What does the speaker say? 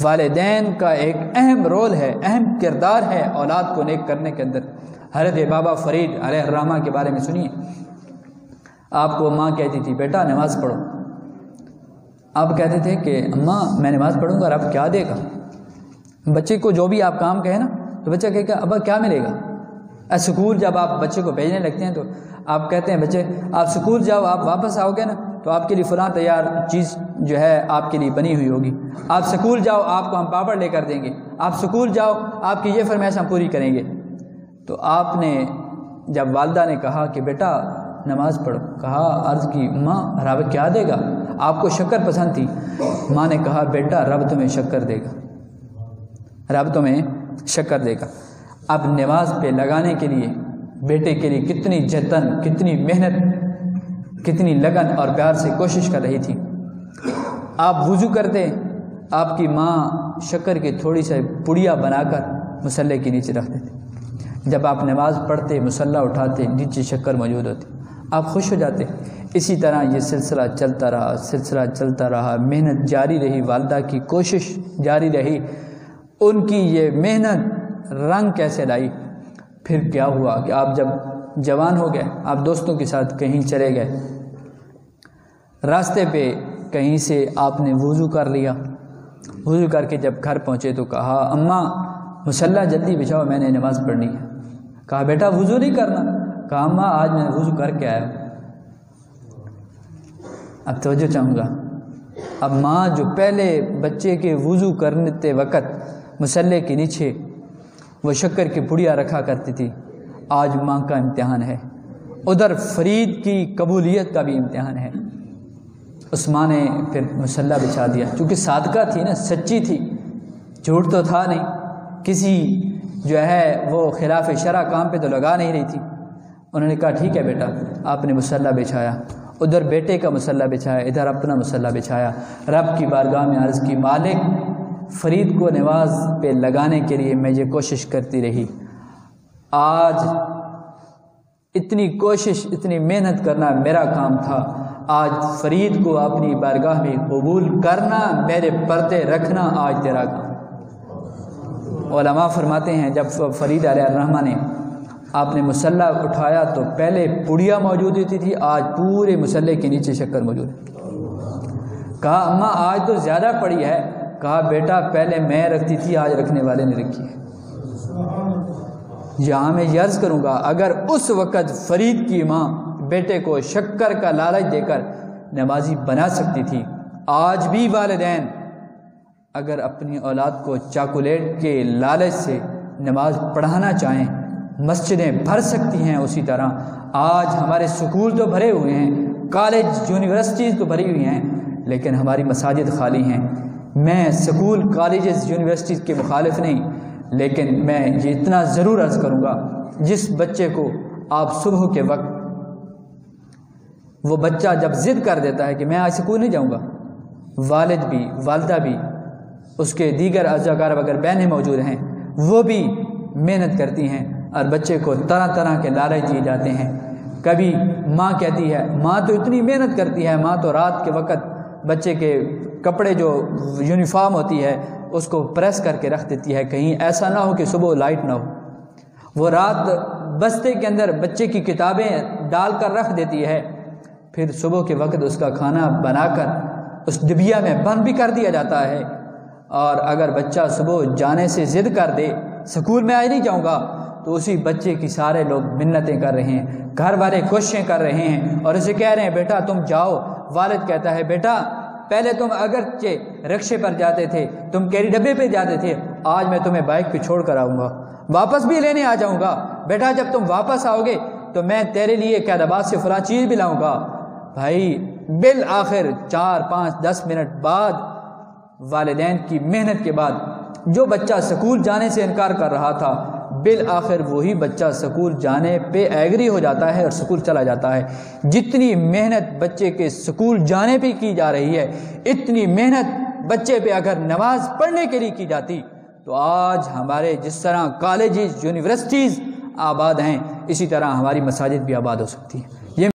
والدین کا ایک اہم رول ہے، اہم کردار ہے اولاد کو نیک کرنے کے اندر۔ حضرت بابا فرید علیہ الرحمہ کے بارے میں سنیے، آپ کو ماں کہتی تھی بیٹا نماز پڑھو، آپ کہتے تھے کہ اماں میں نماز پڑھوں گا اور اب کیا دے گا؟ بچے کو جو بھی آپ کام کہیں نا تو بچہ کہے گا ابا کیا ملے گا؟ اسکول جب آپ بچے کو بھیجنے لگتے ہیں تو آپ کہتے ہیں بچے آپ اسکول جاؤ، آپ واپس آؤ گے نا تو آپ کے لیے فلاں تیار چیز جو ہے آپ کے لیے بنی ہوئی ہوگی، آپ اسکول جاؤ آپ کو ہم پاپڑ لے کر دیں گے، آپ اسکول جاؤ آپ کی یہ فرمائش ہم پوری کریں گے۔ تو آپ نے جب والدہ نے کہا کہ بیٹا نماز پڑھو، کہا عرض کی ماں رب کیا دے گا؟ آپ کو شکر پسند تھی، ماں نے کہا بیٹا رب تمہیں شکر دے گا، رب تمہیں شکر دے گا۔ اب نماز پہ لگانے کے لیے بیٹے کے لیے کتنی جتن، کتنی محنت، کتنی لگن اور پیار سے کوشش کر رہی تھی۔ آپ وضو کرتے، آپ کی ماں شکر کی تھوڑی سی پڑیا بنا کر مصلی کے نیچے رکھ دیتے، جب آپ نماز پڑھتے مصلی اٹھاتے نیچے شکر موجود ہوتی، آپ خوش ہو جاتے۔ اسی طرح یہ سلسلہ چلتا رہا، محنت جاری رہی، والدہ کی کوشش جاری رہی، ان کی یہ محنت رنگ کیسے لائی۔ پھر کیا ہوا کہ آپ جب جوان ہو گئے، آپ دوستوں کے ساتھ کہیں چلے گئے، راستے پہ کہیں سے آپ نے وضو کر لیا، وضو کر کے جب گھر پہنچے تو کہا اماں مصلی جلدی بچھاؤ میں نے نماز پڑھنی ہے۔ کہا بیٹا وضو نہیں کرنا؟ کہا اماں آج میں وضو کر کے آیا۔ اب توجہ چاہوں گا، اب ماں جو پہلے بچے کے وضو کرتے وقت مصلی کے نیچے وہ شکر کی پڑیا رکھا کرتی تھی، آج ماں کا امتحان ہے، ادھر فرید کی قبولیت کا بھی امتحان ہے۔ اس ماں نے پھر مصلی بچھا دیا، چونکہ صادقہ تھی نا، سچی تھی، جھوٹ تو تھا نہیں، کسی جو ہے وہ خلاف شرع کام پہ تو لگا نہیں رہی تھی۔ انہوں نے کہا ٹھیک ہے بیٹا، آپ نے مصلی بچھایا، ادھر بیٹے کا مصلی بچھایا، ادھر اپنا مصلی بچھایا، رب کی بارگاہ میں عرض کی مالک فرید کو نماز پہ لگانے کے لیے میں یہ کوشش کرتی رہی، آج اتنی کوشش اتنی محنت کرنا میرا کام تھا، آج فرید کو اپنی بارگاہ میں قبول کرنا، میرے پردے رکھنا آج تیرا کام۔ علماء فرماتے ہیں جب فرید علیہ الرحمہ نے آپ نے مصلی اٹھایا تو پہلے پڑیا موجود ہوتی تھی، آج پورے مصلی کے نیچے شکر موجود ہے۔ کہا اماں آج تو زیادہ پڑی ہے، کہا بیٹا پہلے میں رکھتی تھی آج رکھنے والے نے رکھی ہے۔ یہاں میں یہ عرض کروں گا اگر اس وقت فرید کی ماں بیٹے کو شکر کا لالچ دے کر نمازی بنا سکتی تھی، آج بھی والدین اگر اپنی اولاد کو چاکلیٹ کے لالچ سے نماز پڑھانا چاہیں مسجدیں بھر سکتی ہیں۔ اسی طرح آج ہمارے سکول تو بھرے ہوئے ہیں، کالج یونیورسٹیز تو بھری ہوئی ہیں، لیکن ہماری مساجد خالی ہیں۔ میں سکول کالجز یونیورسٹیز کے مخالف نہیں، لیکن میں یہ اتنا ضرور عرض کروں گا جس بچے کو آپ صبح کے وقت، وہ بچہ جب ضد کر دیتا ہے کہ میں آج سکول نہیں جاؤں گا، والد بھی والدہ بھی اس کے دیگر اعزاکار اگر بہنیں موجود ہیں وہ بھی محنت کرتی ہیں اور بچے کو طرح طرح کے لالچ دیے جاتے ہیں۔ کبھی ماں کہتی ہے، ماں تو اتنی محنت کرتی ہے، ماں تو رات کے وقت بچے کے کپڑے جو یونیفارم ہوتی ہے اس کو پریس کر کے رکھ دیتی ہے، کہیں ایسا نہ ہو کہ صبح لائٹ نہ ہو۔ وہ رات بستے کے اندر بچے کی کتابیں ڈال کر رکھ دیتی ہے، پھر صبح کے وقت اس کا کھانا بنا کر اس ڈبیا میں بند بھی کر دیا جاتا ہے۔ اور اگر بچہ صبح جانے سے ضد کر دے سکول میں آج نہیں جاؤں گا تو اسی بچے کی سارے لوگ منتیں کر رہے ہیں، گھر والے کوششیں کر رہے ہیں اور اسے کہہ رہے ہیں بیٹا تم جاؤ۔ والد کہتا ہے بیٹا پہلے تم اگرچہ رکشے پر جاتے تھے، تم کیری ڈبے پہ جاتے تھے، آج میں تمہیں بائک پہ چھوڑ کر آؤں گا، واپس بھی لینے آ جاؤں گا، بیٹا جب تم واپس آؤ گے تو میں تیرے لیے قیدآباد سے فلاں چیز بھی لاؤں گا۔ بھائی بالآخر 4 5 10 منٹ بعد والدین کی محنت کے بعد جو بچہ سکول جانے سے انکار کر رہا تھا بالآخر وہی بچہ سکول جانے پہ ایگری ہو جاتا ہے اور سکول چلا جاتا ہے۔ جتنی محنت بچے کے سکول جانے پہ کی جا رہی ہے اتنی محنت بچے پہ اگر نماز پڑھنے کے لیے کی جاتی تو آج ہمارے جس طرح کالجز یونیورسٹیز آباد ہیں اسی طرح ہماری مساجد بھی آباد ہو سکتی ہیں۔